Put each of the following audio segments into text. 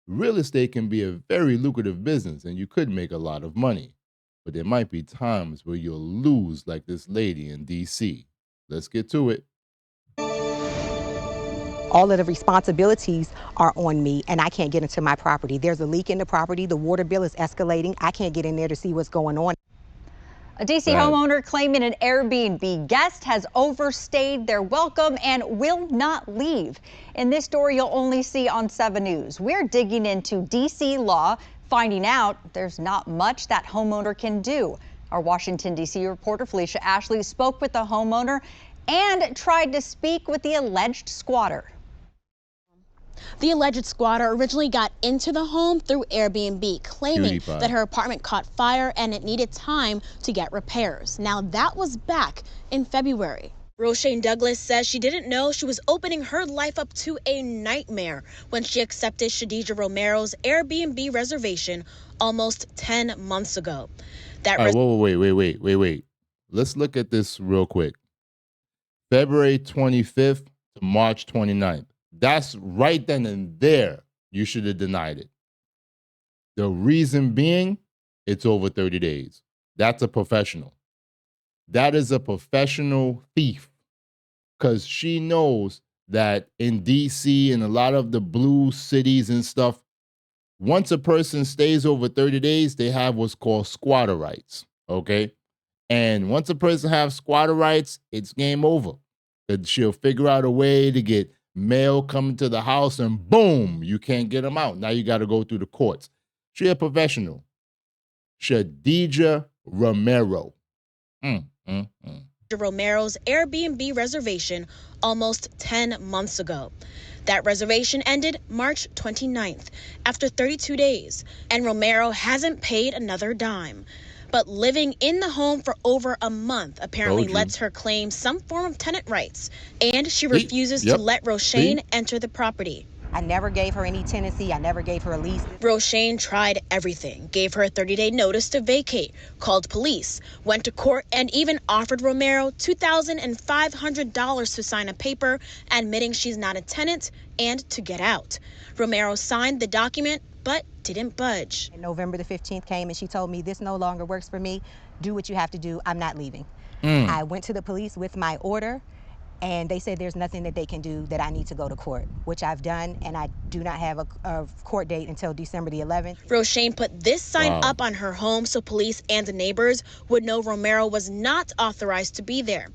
Real estate can be a very lucrative business and you could make a lot of money, but there might be times where you'll lose, like this lady in DC. Let's get to it. All of the responsibilities are on me and I can't get into my property. There's a leak in the property. The water bill is escalating. I can't get in there to see what's going on. A D.C. Go ahead. homeowner claiming an Airbnb guest has overstayed their welcome and will not leave. In this story you'll only see on 7 News. We're digging into D.C. law, finding out there's not much that homeowner can do. Our Washington, D.C. reporter Felicia Ashley spoke with the homeowner and tried to speak with the alleged squatter. The alleged squatter originally got into the home through Airbnb, claiming that her apartment caught fire and it needed time to get repairs. Now that was back in February. Roshane Douglas says she didn't know she was opening her life up to a nightmare when she accepted Shadija Romero's Airbnb reservation almost 10 months ago. All right, wait. Let's look at this real quick. February 25th to March 29th. That's right then and there. You should have denied it. The reason being, it's over 30 days. That's a professional. That is a professional thief, because she knows that in DC and a lot of the blue cities and stuff, once a person stays over 30 days, they have what's called squatter rights, okay? And once a person has squatter rights, it's game over. She'll figure out a way to get mail coming to the house and boom, you can't get them out. Now you got to go through the courts. She's a professional. Shadija Romero. Romero's Airbnb reservation almost 10 months ago. That reservation ended March 29th after 32 days, and Romero hasn't paid another dime. But living in the home for over a month apparently lets her claim some form of tenant rights, and she refuses to let Roshane enter the property. I never gave her any tenancy. I never gave her a lease. Roshane tried everything, gave her a 30-day notice to vacate, called police, went to court, and even offered Romero $2,500 to sign a paper admitting she's not a tenant and to get out. Romero signed the document, but didn't budge. And November the 15th came and she told me, this no longer works for me. Do what you have to do. I'm not leaving. I went to the police with my order and they said there's nothing that they can do, that I need to go to court, which I've done, and I do not have a court date until December the 11th. Roshane put this sign up on her home so police and neighbors would know Romero was not authorized to be there.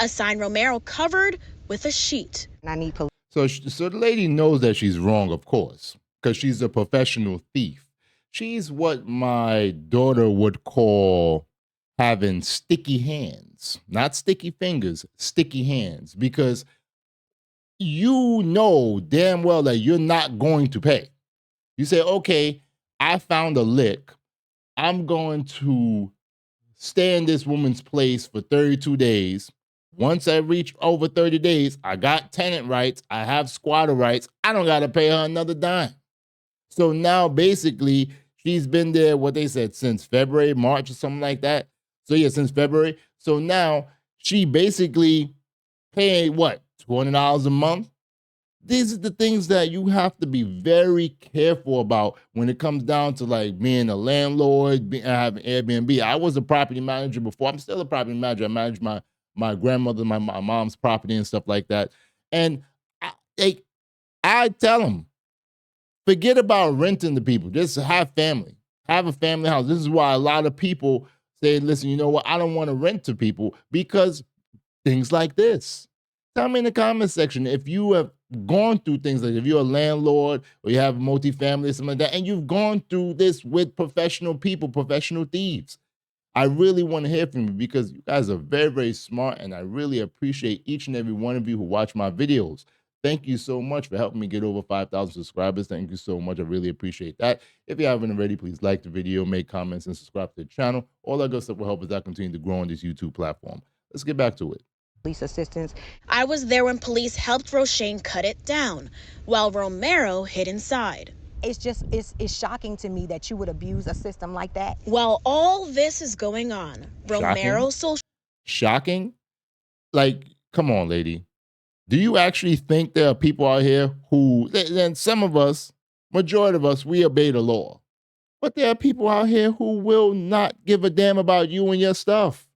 A sign Romero covered with a sheet. And I need police. So the lady knows that she's wrong, of course, because she's a professional thief. She's what my daughter would call having sticky hands, not sticky fingers, sticky hands, because you know damn well that you're not going to pay. You say, okay, I found a lick. I'm going to stay in this woman's place for 32 days. Once I reach over 30 days, I got tenant rights. I have squatter rights. I don't got to pay her another dime. So now basically she's been there, what they said, since February, March or something like that. So yeah, since February. So now she basically paying what, $200 a month? These are the things that you have to be very careful about when it comes down to like being a landlord, having Airbnb. I was a property manager before. I'm still a property manager. I manage my grandmother, my mom's property and stuff like that. And I tell them, forget about renting to people. Just have family. Have a family house. This is why a lot of people say, listen, you know what? I don't want to rent to people because things like this. Tell me in the comment section if you have gone through things like, if you're a landlord or you have a multifamily or something like that, and you've gone through this with professional people, professional thieves. I really want to hear from you because you guys are very, very smart, and I really appreciate each and every one of you who watch my videos. Thank you so much for helping me get over 5,000 subscribers. Thank you so much. I really appreciate that. If you haven't already, please like the video, make comments, and subscribe to the channel. All that good stuff will help us out continue to grow on this YouTube platform. Let's get back to it. Police assistance. I was there when police helped Roshane cut it down, while Romero hid inside. It's shocking to me that you would abuse a system like that. While all this is going on, Romero's social... Shocking? Like, come on, lady. Do you actually think there are people out here who, and some of us, majority of us, we obey the law. But there are people out here who will not give a damn about you and your stuff.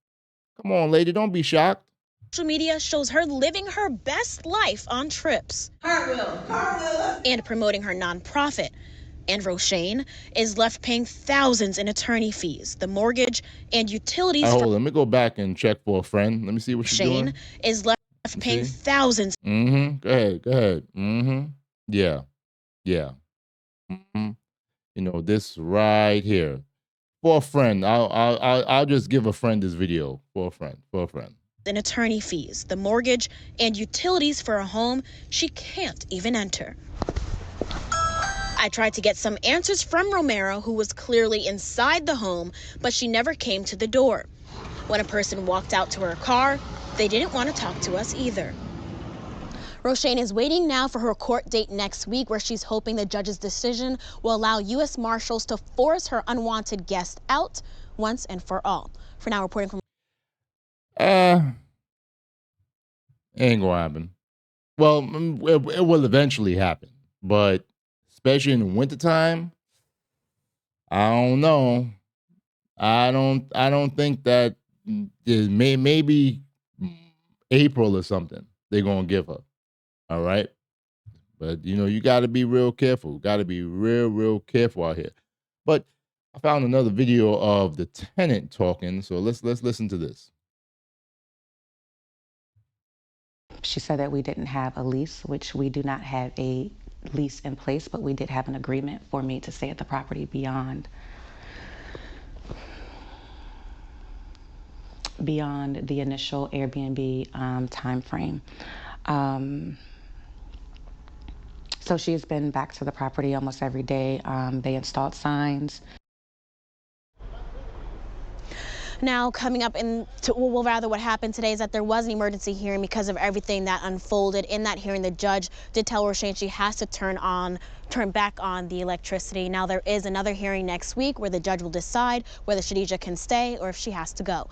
Come on, lady, don't be shocked. Social media shows her living her best life on trips and promoting her nonprofit. And Roshane is left paying thousands in attorney fees, the mortgage, and utilities. Hold on, let me go back and check for a friend. Let me see what she's doing. Roshane is left paying thousands. Go ahead. Yeah. You know, this right here. For a friend, I'll just give a friend this video. For a friend. In attorney fees, the mortgage, and utilities for a home she can't even enter. I tried to get some answers from Romero, who was clearly inside the home, but she never came to the door. When a person walked out to her car, they didn't want to talk to us either. Roshane is waiting now for her court date next week, where she's hoping the judge's decision will allow U.S. Marshals to force her unwanted guest out once and for all. For now, reporting from... Ain't gonna happen. Well, it will eventually happen, but especially in the wintertime, I don't know. I don't think that maybe April or something they're gonna give her. All right. But you know, you gotta be real careful. Gotta be real careful out here. But I found another video of the tenant talking, so let's listen to this. She said that we didn't have a lease, which we do not have a lease in place, but we did have an agreement for me to stay at the property beyond the initial Airbnb time frame. So she's been back to the property almost every day. They installed signs. Now, coming up what happened today is that there was an emergency hearing because of everything that unfolded. In that hearing, the judge did tell Roshane she has to turn back on the electricity. Now, there is another hearing next week where the judge will decide whether Shadija can stay or if she has to go.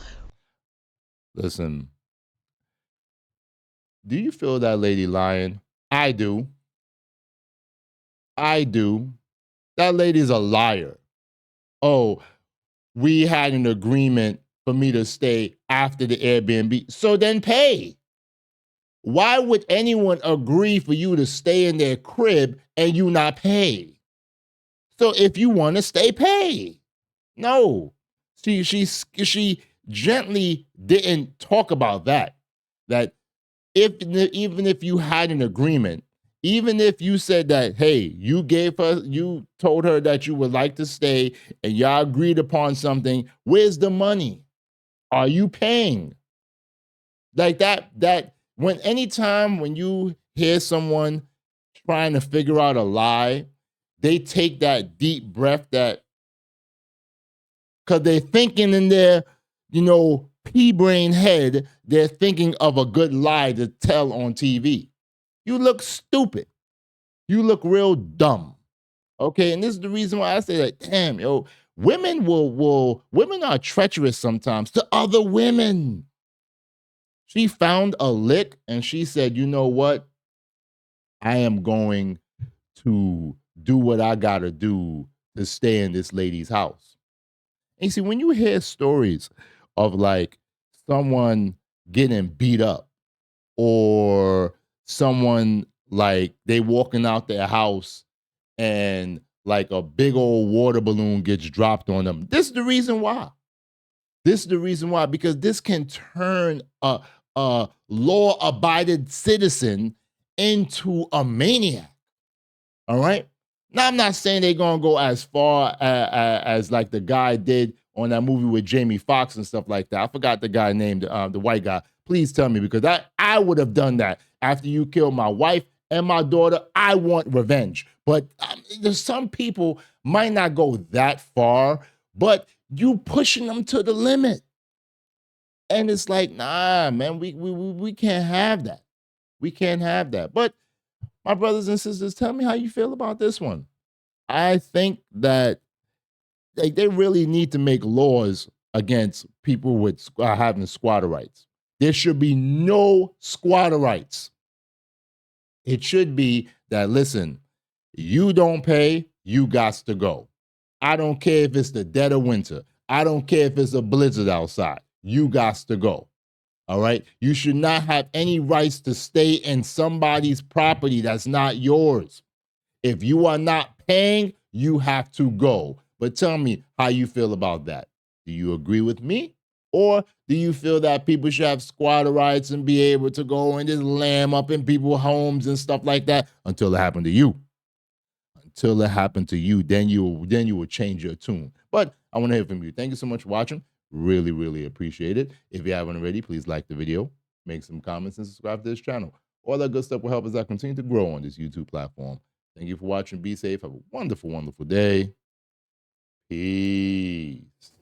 Listen, do you feel that lady lying? I do. That lady's a liar. Oh, we had an agreement for me to stay after the Airbnb, so then pay. Why would anyone agree for you to stay in their crib and you not pay? So if you want to stay, pay. No. She gently didn't talk about that. That even if you had an agreement, even if you said that, hey, you told her that you would like to stay and y'all agreed upon something, where's the money? Are you paying? Like anytime when you hear someone trying to figure out a lie, they take that deep breath because they're thinking in their, pea-brain head, they're thinking of a good lie to tell on TV. You look stupid. You look real dumb. Okay, and this is the reason why I say that, damn, women are treacherous sometimes to other women. She found a lick and she said, you know what? I am going to do what I gotta do to stay in this lady's house. And you see, when you hear stories of like someone getting beat up or someone like they walking out their house and like a big old water balloon gets dropped on them. This is the reason why. Because this can turn a law-abiding citizen into a maniac. All right? Now, I'm not saying they're going to go as far as like the guy did on that movie with Jamie Foxx and stuff like that. I forgot the guy named, the white guy. Please tell me, because I would have done that. After you killed my wife and my daughter, I want revenge. But there's some people might not go that far, but you pushing them to the limit. And it's like, nah, man, we can't have that. We can't have that. But my brothers and sisters, tell me how you feel about this one. I think that they really need to make laws against people with having squatter rights. There should be no squatter rights. It should be that, listen, You don't pay, you got to go. I don't care if it's the dead of winter. I don't care if it's a blizzard outside. You got to go. All right? You should not have any rights to stay in somebody's property that's not yours. If you are not paying, you have to go. But tell me how you feel about that. Do you agree with me? Or do you feel that people should have squatter rights and be able to go and just lamb up in people's homes and stuff like that until it happened to you? Until it happened to you, then you will change your tune. But I want to hear from you. Thank you so much for watching. Really, really appreciate it. If you haven't already, please like the video, make some comments, and subscribe to this channel. All that good stuff will help as I continue to grow on this YouTube platform. Thank you for watching. Be safe. Have a wonderful, wonderful day. Peace.